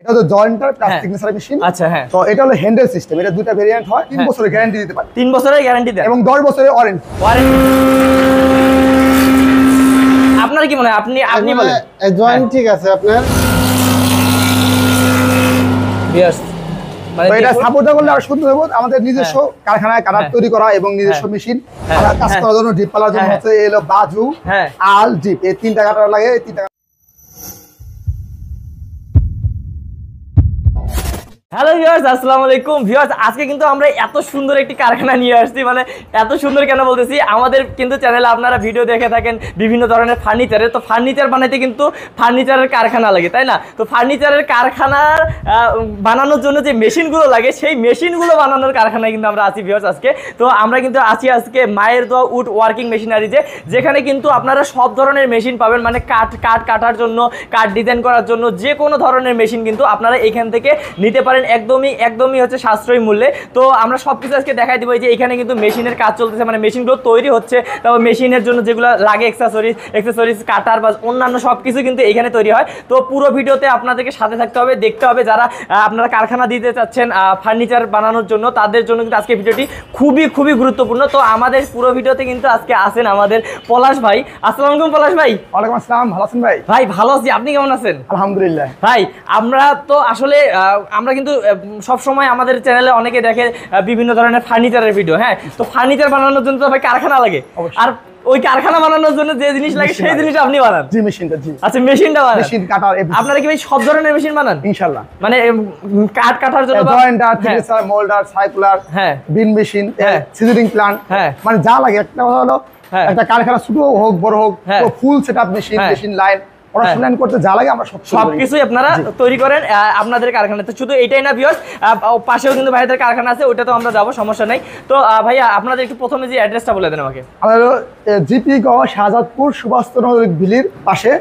এটা হলো jointer plus signature machine. আচ্ছা হ্যাঁ। তো এটা হলো হ্যান্ডেল সিস্টেম, এটা দুটো ভেরিয়েন্ট হয়, 3 বছরের গ্যারান্টি দিতে পারে। 3 বছরের গ্যারান্টি দেন এবং 10 বছরের ওয়ারেন্টি। আপনার কি মনে হয় আপনি বলেন? জয়েন্ট ঠিক আছে আপনার। यस মানে এটা সাপোর্ট করলে আর সুন্দর হবে। আমাদের নিজস্ব কারখানায় কাটার তৈরি করা এবং নিজস্ব মেশিন আমরা কাজ করার জন্য ডিপ পালার জন্য হচ্ছে এলো বাজু আল ডিপ, এই তিনটা কাটার লাগে। এই তিনটা হ্যালো ভিউয়ার্স, আসসালামু আলাইকুম ভিউয়ার্স। আজকে কিন্তু আমরা এত সুন্দর একটি কারখানা নিয়ে আসছি। মানে এত সুন্দর কেন বলতেছি, আমাদের কিন্তু চ্যানেলে আপনারা ভিডিও দেখে থাকেন বিভিন্ন ধরনের ফার্নিচারের। তো ফার্নিচার বানাইতে কিন্তু ফার্নিচারের কারখানা লাগে, তাই না? তো ফার্নিচারের কারখানার বানানোর জন্য যে মেশিনগুলো লাগে, সেই মেশিনগুলো বানানোর কারখানায় কিন্তু আমরা আছি ভিউয়ার্স আজকে। তো আমরা কিন্তু আছি আজকে মায়ের দোয়া উড ওয়ার্কিং মেশিনারিজে, যেখানে কিন্তু আপনারা সব ধরনের মেশিন পাবেন। মানে কাঠ কাটার জন্য, কাঠ ডিজাইন করার জন্য যে কোনো ধরনের মেশিন কিন্তু আপনারা এখান থেকে নিতে পারেন একদমই হচ্ছে সাশ্রয়ী মূল্যে। তো আমরা সবকিছু আজকে দেখাই দিব যে এখানে কিন্তু মেশিনের কাজ চলতেছে, মানে মেশিনগুলো তৈরি হচ্ছে। তারপর মেশিনের জন্য যেগুলো লাগে এক্সেসরিজ কাটার বা অন্যান্য সব কিছু কিন্তু এখানে তৈরি হয়। তো পুরো ভিডিওতে আপনাদেরকে সাথে থাকতে হবে, দেখতে হবে। যারা আপনারা কারখানা দিতে চাচ্ছেন ফার্নিচার বানানোর জন্য, তাদের জন্য কিন্তু আজকে ভিডিওটি খুবই গুরুত্বপূর্ণ। তো আমাদের পুরো ভিডিওতে কিন্তু আজকে আছেন আমাদের পলাশ ভাই। আসসালামু আলাইকুম পলাশ ভাই। ওয়ালাইকুম আসসালাম, ভালো আছেন ভাই? ভাই ভালো আছি, আপনি কেমন আছেন? আলহামদুলিল্লাহ ভাই। আমরা তো আসলে আমরা কিন্তু সব সময় আমাদের চ্যানেলে অনেকে দেখে বিভিন্ন ধরনের ফার্নিচারের ভিডিও। হ্যাঁ, তো ফার্নিচার বানানোর জন্য তো ভাই কারখানা লাগে, আর ওই কারখানা বানানোর জন্য যে জিনিস লাগে সেই জিনিস আপনি বানান? জি, মেশিনটা। জি আচ্ছা, মেশিনটা বানান, মেশিন কাটার। আপনারা কি ভাই সব ধরনের মেশিন বানান? ইনশাআল্লাহ। মানে কাঠ কাটার জন্য জয়েন্টার, থ্রেসার, মোল্ডার, সার্কুলার, হ্যাঁ, বিন মেশিন, সিজারিং প্ল্যান্ট, মানে যা লাগে। একটা হলো একটা কারখানা ছোট হোক বড় হোক, ফুল সেটআপ মেশিন লাইন পড়াশোনা করতে যা লাগে আমরা সবকিছুই আপনারা তৈরি করেন আপনাদের কারখানাতে। শুধু এটাই না ভিউয়ার্স, পাশেও কিন্তু ভাইদের কারখানা আছে, ওটা তো আমরা যাবো, সমস্যা নাই। তো ভাইয়া আপনাদের একটু প্রথমে যে অ্যাড্রেসটা বলে দেন আমাকে। আমাদের জিপি গ শাহজাদপুর সুভাষচন্দ্র বিলির পাশে।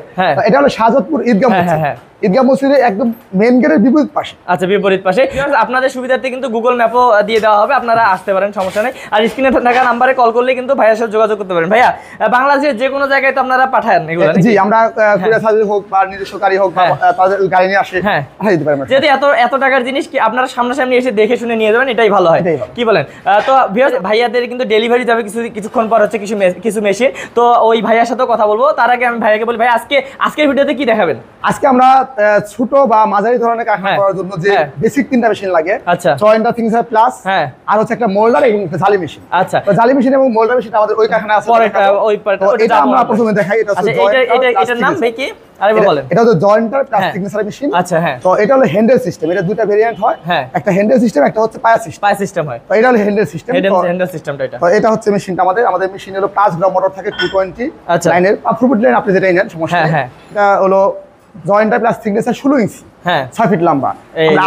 এটা হলো শাহজাদপুর ঈদগাহ মসজিদ। ঈদগাহ মসজিদের একদম মেইন গেটের বিপরীত পাশে। আচ্ছা, বিপরীত পাশে। আপনাদের সুবিধার্থে কিন্তু গুগল ম্যাপও দিয়ে দেওয়া হবে, আপনারা আসতে পারেন, সমস্যা নেই। আর স্ক্রিনে থাকা নাম্বারে কল করলে কিন্তু ভাইয়ার সাথে যোগাযোগ করতে পারেন। ভাইয়া বাংলাদেশের যে কোনো জায়গায় তো আপনারা পাঠান এগুলো? জি, আমরা কুরিয়ার সার্ভিস হোক বা নিজস্ব গাড়ি হোক বা তাদের গাড়ি নিয়ে আসে, পাঠিয়ে দিতে পারবেন। যদি এত টাকার জিনিস কি আপনারা সামনাসামনি এসে দেখে শুনে নিয়ে যাবেন, এটাই ভালো হয়, কি বলেন? তো ভাইয়াদের কিন্তু ডেলিভারি যাবে কিছুক্ষণ পর হচ্ছে কিছু মেশিন। তো ওই ভাইয়ার সাথেও কথা বলবো। তার আগে আমি ভাইয়াকে বলি, ভাই আজকের ভিডিওতে কি দেখাবেন? আজকে আমরা ছোট বা মাঝারি ধরনের কারখানা করার জন্য যে বেসিক তিনটা মেশিন লাগে, আচ্ছা, জয়েন্টার, থিংসার প্লাস, আর হচ্ছে একটা মোল্ডার এবং জালি মেশিন। আচ্ছা, জালি মেশিন এবং মোল্ডার মেশিন আমাদের ওই কারখানায় আছে। এটা আমরা প্রথমে দেখাই। এটা হচ্ছে এটার নাম কি? আরেকবার বলেন। এটা হলো জয়েন্টার প্লাস সিগনেচার মেশিন। আচ্ছা, হ্যাঁ। তো এটা হলো হ্যান্ডেল সিস্টেম, এটা দুটো ভেরিয়েন্ট হয়। একটা হ্যান্ডেল সিস্টেম, একটা হচ্ছে পায়া সিস্টেম হয়। তো এটা হলো হ্যান্ডেল সিস্টেম। হ্যান্ডেল সিস্টেমটা এটা। তো এটা হচ্ছে মেশিনটা আমাদের মেশিন হলো 5 গ্রাম মোটর থাকে 220 লাইনের, ফুট লাইন আপনি যেটাই নেন সমস্যা নেই। এটা হলো জয়েন্টার প্লাস সিগনেচার 16 ইঞ্চি, 6 ফিট লম্বা,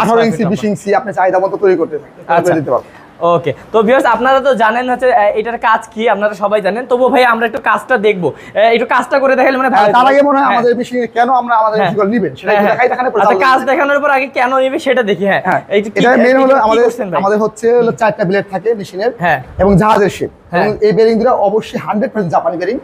18 ইঞ্চি 20 ইঞ্চি আপনি চাহিদা মতো তৈরি করতে দিতে পারবেন। ওকে। তো ভিউয়ার্স আপনারা তো জানেন হচ্ছে এটার কাজ কি, আপনারা সবাই জানেন। তবু ভাই আমরা একটু কাজটা দেখবো, একটু কাজটা করে দেখাইলে মানে ভালো। তার আগে মনে হয় আমাদের মেশিনে কেন আমরা আমাদের মেশিনগুলো নেবেন সেটা একটু দেখাই। আচ্ছা, কাজ দেখানোর পর আগে কেন নেবে সেটা দেখি। হ্যাঁ, এটা মেইন হলো আমাদের হচ্ছে 4টা ব্লেড থাকে মেশিনের এবং জাহাজের শেপ। এবং এই বেরিং গুলো অবশ্যই 100% জাপানি বেরিং,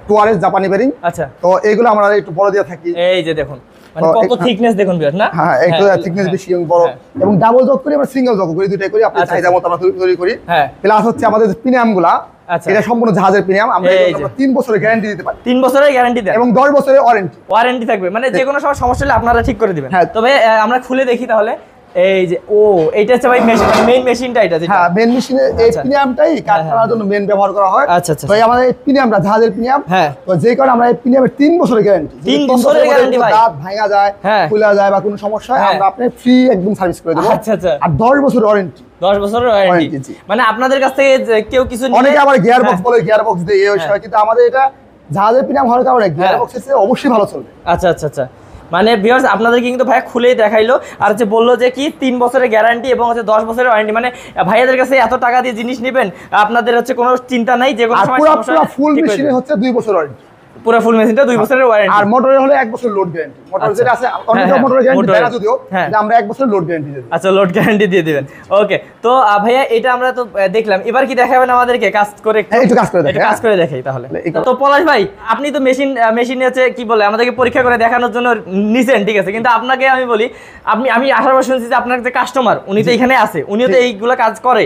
টুয়ারেস জাপানি বেরিং। আচ্ছা, তো এইগুলো আমরা একটু বড় দিয়ে থাকি। এই যে দেখুন, মানে কত থিকনেস দেখুন ভিউয়ার, না? হ্যাঁ, একটু থিকনেস বেশি এবং বড়। এবং ডাবল জগ করি আমরা, সিঙ্গেল জগ করি, দুটাই করি। আপনি চাহিদা মতো আমরা তৈরি করি। প্লাস হচ্ছে আমাদের প্রিমিয়ামগুলা, এটা সম্পূর্ণ জাহাজের প্রিমিয়াম। আমরা 3 বছরের গ্যারান্টি দিতে পারি। 3 বছরের গ্যারান্টি দেন এবং 10 বছরের ওয়ারেন্টি থাকবে। মানে যে কোনো সমস্যা হলে আপনারা ঠিক করে দিবেন। তবে আমরা খুলে দেখি তাহলে। এই যে এইটা হচ্ছে ভাই মেইন মেশিনটা, এটা যেটা মেইন মেশিনে এই প্রিমিয়ামটাই কারখানার জন্য মেইন ব্যবহার করা হয়। আচ্ছা, তো আমাদের এই প্রিমিয়ামটা জাহাজের প্রিমিয়াম। তো যে কারণে আমরা এই প্রিমিয়ামের 3 বছরের গ্যারান্টি। 3 বছরের গ্যারান্টি ভাই, দাঁত ভাঙা যায়, খুলে যায় বা কোনো সমস্যা হয়, আমরা আপনি ফ্রি একদম সার্ভিস করে দেব। আচ্ছা, আর 10 বছরের ওয়ারেন্টি। 10 বছরের ওয়ারেন্টি। মানে আপনাদের কাছ থেকে কেউ কিছু নিলে, অনেকে আবার গিয়ার বক্স বলে, গিয়ার বক্স দিয়ে কিন্তু আমাদের এটা জাহাজের প্রিমিয়াম হওয়ার কারণে গিয়ার বক্সের চেয়ে অবশ্যই ভালো চলবে। আচ্ছা। মানে ভিউয়ার্স আপনাদেরকে কিন্তু ভাইয়া খুলেই দেখাইলো, আর হচ্ছে বললো যে কি 3 বছরের গ্যারান্টি এবং হচ্ছে 10 বছরের ওয়ারেন্টি। মানে ভাইয়াদের কাছে এত টাকা দিয়ে জিনিস নেবেন, আপনাদের হচ্ছে কোনো চিন্তা নাই, যে কোনো সময় ফুল মেশিনে হচ্ছে 2 বছর ওয়ারেন্টি। পুরো ফুল মেশিনটা 2 বছরের ওয়ারেন্টি। আর মোটরে হলো 1 বছর লোড গ্যারান্টি। মোটর যেটা আছে অনেক মোটরের গ্যারান্টি দেয় না যদিও, কিন্তু আমরা 1 বছর লোড গ্যারান্টি দিই। আচ্ছা, লোড গ্যারান্টি দিয়ে দিবেন। ওকে, তো ভাইয়া এটা আমরা তো দেখলাম, এবার কি দেখাবেন আমাদেরকে কাজ করে? একটু কাজ করে দেখাই, কাজ করে দেখাই তাহলে। তো পলাশ ভাই, আপনি তো মেশিনে হচ্ছে কি বলে আমাদেরকে পরীক্ষা করে দেখানোর জন্য নিছেন, ঠিক আছে, কিন্তু আপনাকে আমি বলি, আমি আসার পর শুনছি যে আপনার যে কাস্টমার উনি তো এখানে আছে, উনিও তো এইগুলো কাজ করে,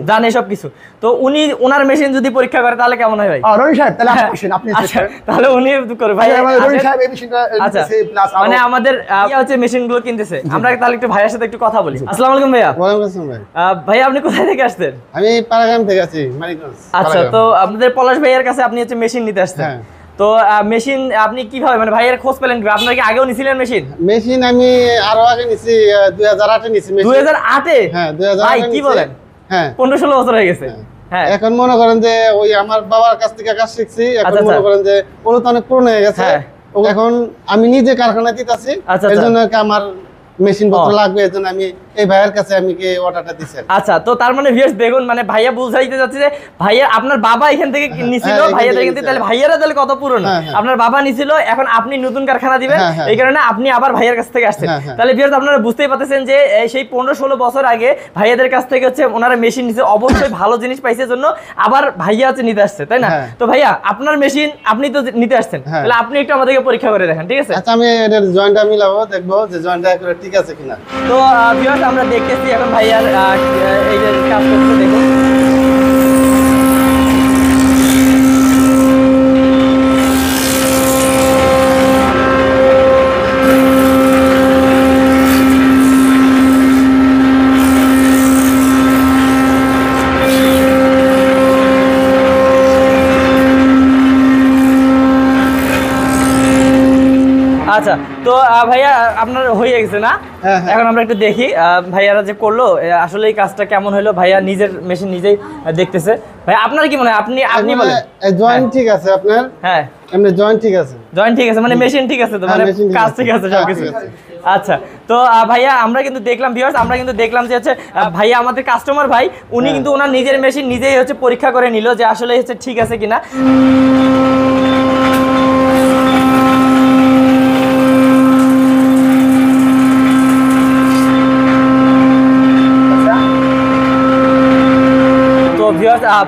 জানে সব কিছু, তো উনি ওনার মেশিন যদি পরীক্ষা করে তাহলে কেমন হয় ভাই? রনি সাহেব তাহলে আসেন, আপনি তাহলে উনি করে ভাই রনি সাহেব এই মেশিনটা নিতেছে প্লাস মানে আমাদের হচ্ছে মেশিনগুলো কিনতেছে। আমরা তাহলে একটু ভাইয়ের সাথে একটু কথা বলি। আসসালামু আলাইকুম ভাইয়া। ওয়ালাইকুম আসসালাম ভাই। ভাইয়া আপনি কোথা থেকে আসছেন? আমি পাড়াগ্রাম থেকে আছি, মানিকগঞ্জ। আচ্ছা, তো আপনাদের পলাশ ভাইয়ের কাছে আপনি হচ্ছে মেশিন নিতে আসছেন। তো মেশিন আপনি কিভাবে মানে ভাইয়ের খোঁজ পেলেন? আপনারা কি আগেও নিছিলেন মেশিন? মেশিন আমি আরো আগে নিছি, 2008 এ নিছি মেশিন। 2008 এ? হ্যাঁ 2008 ভাই কি বলেন? হ্যাঁ 15-16 বছর হয়ে গেছে। হ্যাঁ, এখন মনে করেন যে ওই আমার বাবার কাছ থেকে কাজ শিখছি, এখন মনে করেন যে ওগুলো তো অনেক পুরনো হয়ে গেছে। এখন আমি নিজে কারখানা দিতেছি, এর জন্য আমার মেশিন পত্র লাগবে, এর জন্য আমি এই ভাইয়ের কাছে আমি কি অর্ডারটা দিছি। আচ্ছা, তো তার মানে ভিউয়ার্স দেখুন, মানে ভাইয়া বুঝাইতে যাচ্ছে যে ভাইয়া আপনার বাবা এখান থেকে নিছিল, ভাইয়া এখান থেকে, তাহলে ভাইয়ারা তাহলে কত পুরনো? আপনার বাবা নিছিল, এখন আপনি নতুন কারখানা দিবেন, এই কারণে আপনি আবার ভাইয়ার কাছ থেকে আসছেন। তাহলে ভিউয়ার্স আপনারা বুঝতেই পারতেছেন যে সেই 15-16 বছর আগে ভাইয়াদের কাছ থেকে হচ্ছে ওনারা মেশিন নিছে, অবশ্যই ভালো জিনিস পাইছে জন্য আবার ভাইয়া হচ্ছে নিতে আসছে, তাই না? তো ভাইয়া আপনার মেশিন আপনি তো নিতে আসছেন, তাহলে আপনি একটু আমাদেরকে পরীক্ষা করে দেখেন, ঠিক আছে? আচ্ছা, আমি এর জয়েন্টটা মিলাবো, দেখবো যে জয়েন্টটা একেবারে ঠিক আছে কিনা। তো ভিউয়ার্স আমরা দেখতেছি এখন ভাইয়ার এই যে কাজ করতে, দেখুন। আচ্ছা, তো ভাইয়া আপনার হয়ে গেছে না? এখন আমরা একটু দেখি ভাইয়ারা যে করলো আসলে এই কাজটা কেমন হলো। ভাইয়া নিজের মেশিন নিজেই দেখতেছে। ভাই আপনার কি মনে হয়? আপনি বলেন। জয়েন্ট ঠিক আছে আপনার? হ্যাঁ, এমনি জয়েন্ট ঠিক আছে। জয়েন্ট ঠিক আছে মানে মেশিন ঠিক আছে তো, মানে কাজ ঠিক আছে সবকিছু। আচ্ছা, তো ভাইয়া আমরা কিন্তু দেখলাম ভিউয়ার্স, আমরা কিন্তু দেখলাম যে হচ্ছে ভাইয়া আমাদের কাস্টমার ভাই, উনি কিন্তু ওনার নিজের মেশিন নিজেই হচ্ছে পরীক্ষা করে নিল যে আসলে হচ্ছে ঠিক আছে কিনা।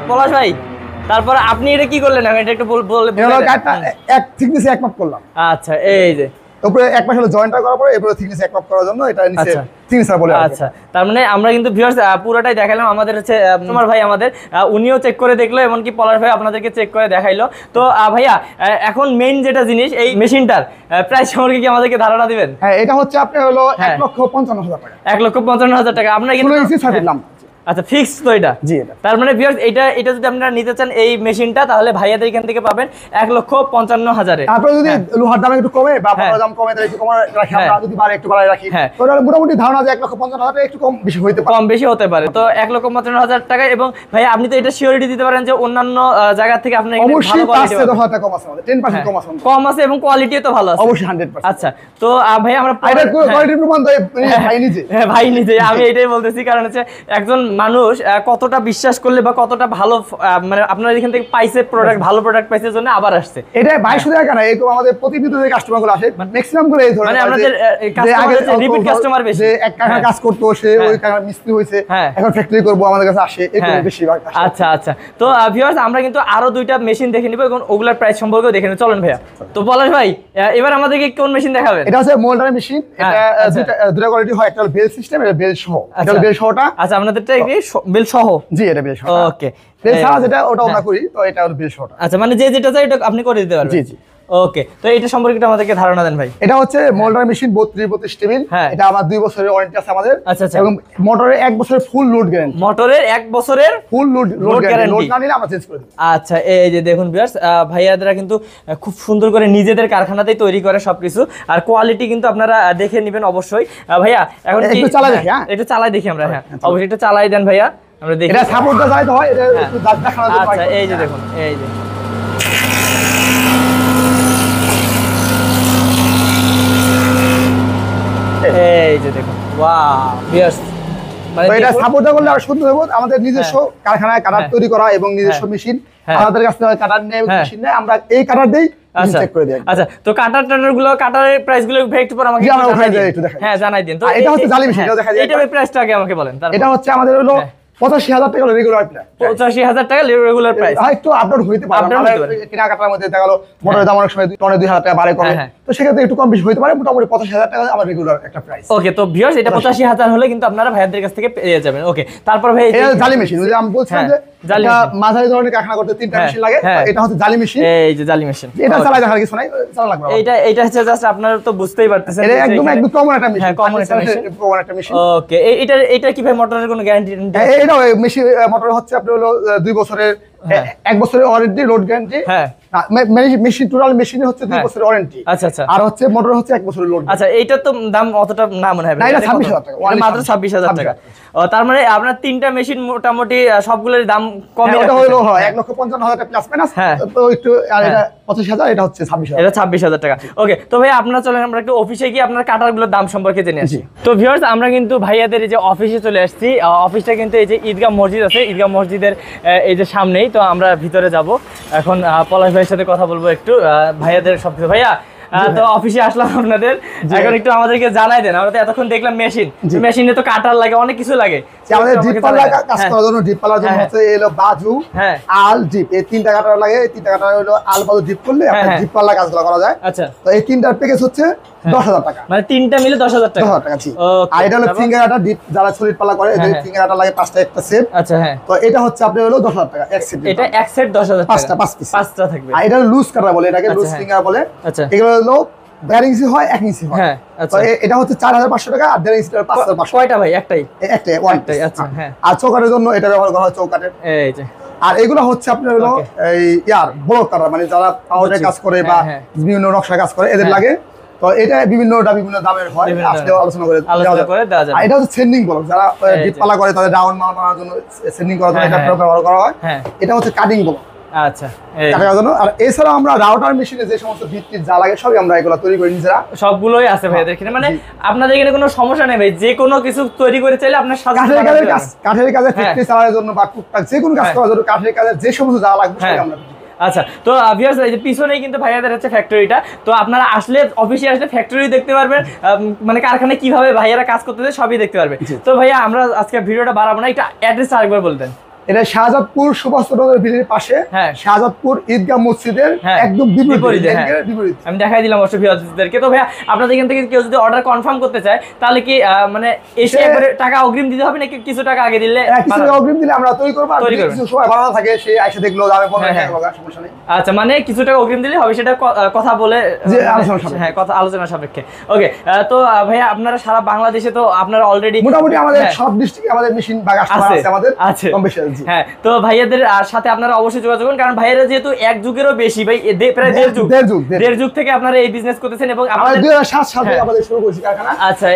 পলাশ ভাই, তারপর আপনি এটা কি করলেন? এটা একটু বললে। এক থিকনেস এক মাপ করলাম। আচ্ছা, এই যে তারপরে এক মাস হলো জয়েন্টটা করার পরে এরপরে থিকনেস এক মাপ করার জন্য এটা নিচে থিকনেসার বলে। আচ্ছা, তার মানে আমরা কিন্তু ভিউয়ার্স পুরোটাই দেখালাম। আমাদের হচ্ছে তোমার ভাই আমাদের উনিও চেক করে দেখলো, এমনকি পলাশ ভাই আপনাদেরকে চেক করে দেখাইলো। তো ভাইয়া এখন মেইন যেটা জিনিস, এই মেশিনটার প্রাইস সম্পর্কে কি আমাদেরকে ধারণা দিবেন? হ্যাঁ, এটা হচ্ছে আপনার হলো 1,55,000 টাকা। 1,55,000 টাকা। আপনারা কিন্তু আচ্ছা, ফিক্স তো এটা? জি। তার মানে ভিউয়ার্স এটা যদি আপনারা নিতে চান এই মেশিনটা, তাহলে ভাইয়াদের এখান থেকে পাবেন 1,55,000 এ। তারপরে যদি লোহার দাম একটু কমে বা বড় দাম কমে তাহলে একটু কম রাখি, আমরা যদি বাড়ে একটু বাড়ায় রাখি, তাহলে মোটামুটি ধারণা যে 1,55,000 টাকা একটু কম বেশি হতে পারে। তো 1,55,000 টাকা। এবং ভাই আপনি তো এটা সিওরিটি দিতে পারেন যে অন্যান্য জায়গা থেকে আপনার এখানে ভালো কোয়ালিটি 10,000 টাকা কম আছে, 10% কম আছে এবং কোয়ালিটিও তো ভালো আছে অবশ্যই 100%। আচ্ছা, তো ভাই আমরা কোয়ালিটির প্রমাণ তো ভাই নিজে। হ্যাঁ ভাই নিজে, আমি এটাই বলতেছি, কারণ হচ্ছে একজন মানুষ কতটা বিশ্বাস করলে বা কতটা ভালো মানে আপনার এখান থেকে পাইছে প্রোডাক্ট, ভালো প্রোডাক্ট পাইছে জন্য আবার আসছে। এটা 22 টাকা না, এরকম আমাদের প্রতিনিয়ত যে কাস্টমারগুলো আসে ম্যাক্সিমাম করে এই ধরনের, মানে আমাদের কাস্টমার রিপিট কাস্টমার বেশি, যে এক টাকা কাজ করতে সে ওই টাকা মিস্ত্রি হইছে, এখন ফ্যাক্টরি করব আমাদের কাছে আসে, এরকম বেশি ভাগ। আচ্ছা আচ্ছা, তো ভিউয়ার্স আমরা কিন্তু আরো দুইটা মেশিন দেখে নিব এবং ওগুলার প্রাইস সম্পর্কেও দেখে নিব। চলেন ভাইয়া। তো পলাশ ভাই এবার আমাদেরকে কোন মেশিন দেখাবেন? এটা হচ্ছে মোল্ডার মেশিন। এটা দুটো কোয়ালিটি হয়, একটা হলো বেল সিস্টেম, এটা বেল সহ। এটা বেল সহটা। আচ্ছা, আপনাদেরটা কি বেল সহ? জি, এটা বেল সহ। ওকে, বেল ছাড়া যেটা ওটা আমরা করি, তো এটা হলো বেল সহটা। আচ্ছা, মানে যে যেটা চাই এটা আপনি করে দিতে পারবেন? জি জি। ওকে, তো এটা সম্পর্কে আমাদেরকে ধারণা দেন ভাই। এটা হচ্ছে মোল্ডার মেশিন 32 টেবিল। এটা আমার 2 বছরের ওয়ারেন্টি আছে আমাদের। আচ্ছা আচ্ছা, এবং মোটরের 1 বছরের ফুল লোড গ্যারান্টি। মোটরের 1 বছরের ফুল লোড গ্যারান্টি, লোড না নিলে আমরা চেঞ্জ করে দেব। আচ্ছা, এই যে দেখুন ভিউয়ার্স, ভাইয়াদের কিন্তু খুব সুন্দর করে নিজেদের কারখানাতেই তৈরি করে সবকিছু, আর কোয়ালিটি কিন্তু আপনারা দেখে নেবেন অবশ্যই। ভাইয়া এখন একটু চালাই দেখি। হ্যাঁ, এটা চালাই দেখি আমরা। হ্যাঁ অবশ্যই, এটা চালাই দেন ভাইয়া, আমরা দেখি। এটা সাপোর্টটা চালাতে হয়, এটা একটু দেখানো যায়। আচ্ছা, এই যে দেখুন, এই যে এই যে দেখুন, ওয়াও ভিউয়ার্স তো এটা সাপোর্ট করলে আরো সুন্দর হবে। আমাদের নিজস্ব কারখানায় কাটার তৈরি করা এবং নিজস্ব মেশিন, আমাদের কাছ থেকে কাটার নেই, মেশিন নেই, আমরা এই কাটার দেই চেক করে দিই। আচ্ছা, তো কাটার গুলো, কাটারের প্রাইস গুলো একটু পর আমাকে হ্যাঁ জানাই দিন। তো এটা হচ্ছে জালি মেশিন, এটা দেখা যায়। এটার প্রাইসটা আগে আমাকে বলেন। এটা হচ্ছে আমাদের হলো 85,000 টাকা রেগুলার প্রাইস। 85,000 টাকা রেগুলার প্রাইস। একটু আপডেট হইতে পারে, কেনাকাটার মধ্যে দেখা গেল মোটরের দাম অনেক সময় টনে 2,000 টাকা বাড়ে কমে, তো সেক্ষেত্রে একটু কম বেশি হইতে পারে। মোটামুটি 85,000 টাকা আমার রেগুলার একটা প্রাইস। ওকে, তো ভিউয়ার্স এটা 85,000 হলে কিন্তু আপনারা ভাইয়াদের কাছ থেকে পেয়ে যাবেন। ওকে, তারপর ভাই এটা জালি মেশিন, ওই যে আমি বলছিলাম যে এটা মাঝারি ধরনের কারখানা করতে 3টা মেশিন লাগে, এটা হচ্ছে জালি মেশিন। এই যে জালি মেশিন, এটা চালাই দেখার কিছু নাই, চালা লাগবে। এটা হচ্ছে জাস্ট আপনারা তো বুঝতেই পারতেছেন, এটা একদম কমন একটা মেশিন। হ্যাঁ, কমন একটা মেশিন। ওকে, এটা কি ভাই মোটরের কোনো গ্যারান্টি? এটা মেশিন মোটর হচ্ছে আপনার হলো 2 বছরের, 1 বছরের ওয়ারেন্টি, রোড গ্যারান্টি। হ্যাঁ, মেশিন টোটাল মেশিনে হচ্ছে 2 বছরের ওয়ারেন্টি। আচ্ছা আচ্ছা। আর হচ্ছে মোটর হচ্ছে 1 বছরের লোড। আচ্ছা, এইটা তো দাম অতটা না মনে হয়, না এটা 26,000 টাকা, মাত্র 26,000 টাকা। তার মানে আপনার 3টা মেশিন মোটামুটি সবগুলোর দাম কমে এটা হলো 1,55,000 টাকা প্লাস মাইনাস, তো একটু। আর এটা 25,000, এটা হচ্ছে 26,000, এটা 26,000 টাকা। ওকে, তো ভাই আপনারা চলেন আমরা একটু অফিসে গিয়ে আপনার কাটারগুলোর দাম সম্পর্কে জেনে আসি। তো ভিউয়ার্স আমরা কিন্তু ভাইয়াদের এই যে অফিসে চলে আসছি। অফিসটা কিন্তু এই যে ঈদগাহ মসজিদ আছে, ঈদগাহ মসজিদের এই যে সামনেই। তো আমরা ভিতরে যাব এখন, পলাশ ভাইয়ের সাথে কথা বলবো একটু ভাইয়াদের সবকিছু। ভাইয়া, তো অফিসে আসলাম আপনাদের, এখন একটু আমাদেরকে জানাই দেন। আমরা তো এতক্ষণ দেখলাম মেশিনে তো কাটার লাগে, অনেক কিছু লাগে। আমাদের ডিপ পাল্লা কাজ করার জন্য, ডিপ পাল্লার জন্য হচ্ছে এলো বাজু, আল, ডিপ, এই 3টা কাটার লাগে। এই 3টা কাটার হলো আল বাজু ডিপ করলে আপনার ডিপ পাল্লা কাজগুলো করা যায়। আচ্ছা, তো এই 3টার প্যাকেজ হচ্ছে 10,000 টাকা, মানে 3টা মিলে 10,000 টাকা। 10,000 টাকা জি। আর এটা হলো ফিঙ্গার কাটা, ডিপ যারা সলিড পাল্লা করে, এই ফিঙ্গার কাটা লাগে 5টা একটা সেট। আচ্ছা, হ্যাঁ, তো এটা হচ্ছে আপনার হলো 10,000 টাকা এক সেট। এটা এক সেট 10,000 টাকা, 5 পিস, 5টা থাকবে। আর এটা লুজ কাটা বলে, এটাকে লুজ ফিঙ্গার বলে। আচ্ছা, এগুলো হলো 1.5 ইঞ্চি হয়, 1 ইঞ্চি হয়। হ্যাঁ, আচ্ছা, এটা হচ্ছে 4,500 টাকা, আর 1.5 ইঞ্চি 5,500। কয়টা ভাই? একটাই। একটাই। আচ্ছা, হ্যাঁ। আর চৌকাটের জন্য এটা ব্যবহার করা হয়, চৌকাটের। এই যে, আর এগুলো হচ্ছে আপনার হলো এই ব্লক কাটার, মানে যারা পাউডারের কাজ করে বা বিভিন্ন নকশার কাজ করে এদের লাগে। তো এটা বিভিন্ন দামের হয়, আজকে আলোচনা করে দেওয়া যায়। আর এটা হচ্ছে সেন্ডিং ব্লক, যারা ডিপ পাল্লা করে তাদের রাউন্ড মাল বানানোর জন্য, সেন্ডিং করার জন্য এটা ব্যবহার করা হয়। এটা হচ্ছে কাটিং ব্লক। আচ্ছা, কাটার জন্য। আর এছাড়া আমরা রাউটার মেশিনে যে সমস্ত ভিত্তির যা লাগে সবই আমরা এগুলো তৈরি করি নিজেরা। সবগুলোই আছে ভাইদের এখানে, মানে আপনাদের এখানে কোনো সমস্যা নেই ভাই, যে কোনো কিছু তৈরি করে চাইলে আপনার কাঠের কাজে ফ্যাক্টরি চালানোর জন্য বা টুকটাক যে কোনো কাজ করার জন্য কাঠের কাজে যে সমস্ত যা লাগবে সবই আমরা। আচ্ছা, তো ভিউয়ার্স এই যে পিছনেই কিন্তু ভাইয়াদের হচ্ছে ফ্যাক্টরিটা। তো আপনারা আসলে, অফিসে আসলে ফ্যাক্টরি দেখতে পারবেন, মানে কারখানায় কিভাবে ভাইয়ারা কাজ করতেছে সবই দেখতে পারবেন। তো ভাইয়া আমরা আজকে ভিডিওটা বাড়াবো না, এটা অ্যাড্রেস আরেকবার বলতেন। এটা শাহজাদপুর সুভাষ ব্রিজের পাশে, শাহজাদপুর ঈদগাহ মসজিদের একদম বিপরীতে। আমি দেখাই দিলাম অবশ্যই ভিউয়ারদেরকে। তো ভাইয়া আপনাদের এখান থেকে কেউ যদি অর্ডার কনফার্ম করতে চায় তাহলে কি মানে এসে একবারে টাকা অগ্রিম দিতে হবে নাকি কিছু টাকা আগে দিলে? কিছু টাকা অগ্রিম দিলে আমরা তৈরি করব, আর কিছু সময় বানানো থাকে সে এসে দেখলো দামে কমে সমস্যা নেই। আচ্ছা, মানে কিছু টাকা অগ্রিম দিলে হবে, সেটা কথা বলে আলোচনা সাপেক্ষে। ওকে, তো ভাইয়া আপনারা সারা বাংলাদেশে তো আপনারা অলরেডি মোটামুটি আমাদের সব ডিস্ট্রিক্টে আমাদের মেশিন বা কাস্টমার আছে আমাদের কম বেশি। হ্যাঁ, তো ভাইয়াদের সাথে আপনারা অবশ্যই যোগাযোগ করুন, কারণ ভাইয়ারা যেহেতু এক যুগেরও বেশি, ভাই প্রায় দেড় যুগ থেকে আপনারা এই বিজনেস করতেছেন এবং আমাদের 2007 সাল থেকে আমাদের শুরু করেছি কারখানা। আচ্ছা,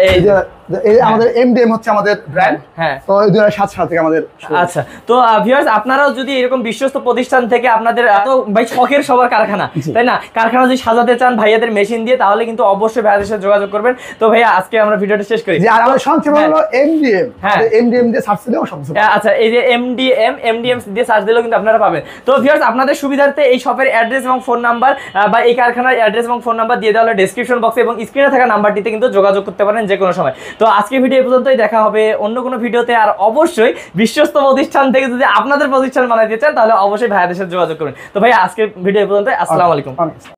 এই আমাদের এমডিএম হচ্ছে আমাদের ব্র্যান্ড। হ্যাঁ, তো 2007 সাল থেকে আমাদের। আচ্ছা, তো ভিউয়ার্স আপনারাও যদি এরকম বিশ্বস্ত প্রতিষ্ঠান থেকে আপনাদের এত ভাই শখের সবার কারখানা, তাই না, কারখানা যদি সাজাতে চান ভাইয়াদের মেশিন দিয়ে, তাহলে কিন্তু অবশ্যই ভাইয়াদের সাথে যোগাযোগ করবেন। তো ভাইয়া আজকে আমরা ভিডিওটা শেষ করি। আর আমাদের সংক্ষেপে হলো এমডিএম। হ্যাঁ, এমডিএম দিয়ে সার্চ দিলেও সব। আচ্ছা, এই যে এমডিএম দিয়ে সার্চ দিলেও কিন্তু আপনারা পাবেন। তো ভিউয়ার্স আপনাদের সুবিধার্থে এই শপের অ্যাড্রেস এবং ফোন নাম্বার বা এই কারখানার অ্যাড্রেস এবং ফোন নাম্বার দিয়ে দেওয়া হলো ডেসক্রিপশন বক্সে, এবং স্ক্রিনে থাকা নাম্বারটিতে কিন্তু যোগাযোগ করতে পারেন যে কোনো সময়। তো আজকের ভিডিও এই পর্যন্তই, দেখা হবে অন্য কোনো ভিডিওতে। আর অবশ্যই বিশ্বস্ত প্রতিষ্ঠান থেকে যদি আপনাদের প্রতিষ্ঠান বানাইতে চান তাহলে অবশ্যই ভাইয়াদের সাথে যোগাযোগ করবেন। তো ভাই আজকের ভিডিও এই পর্যন্তই, আসসালামু আলাইকুম।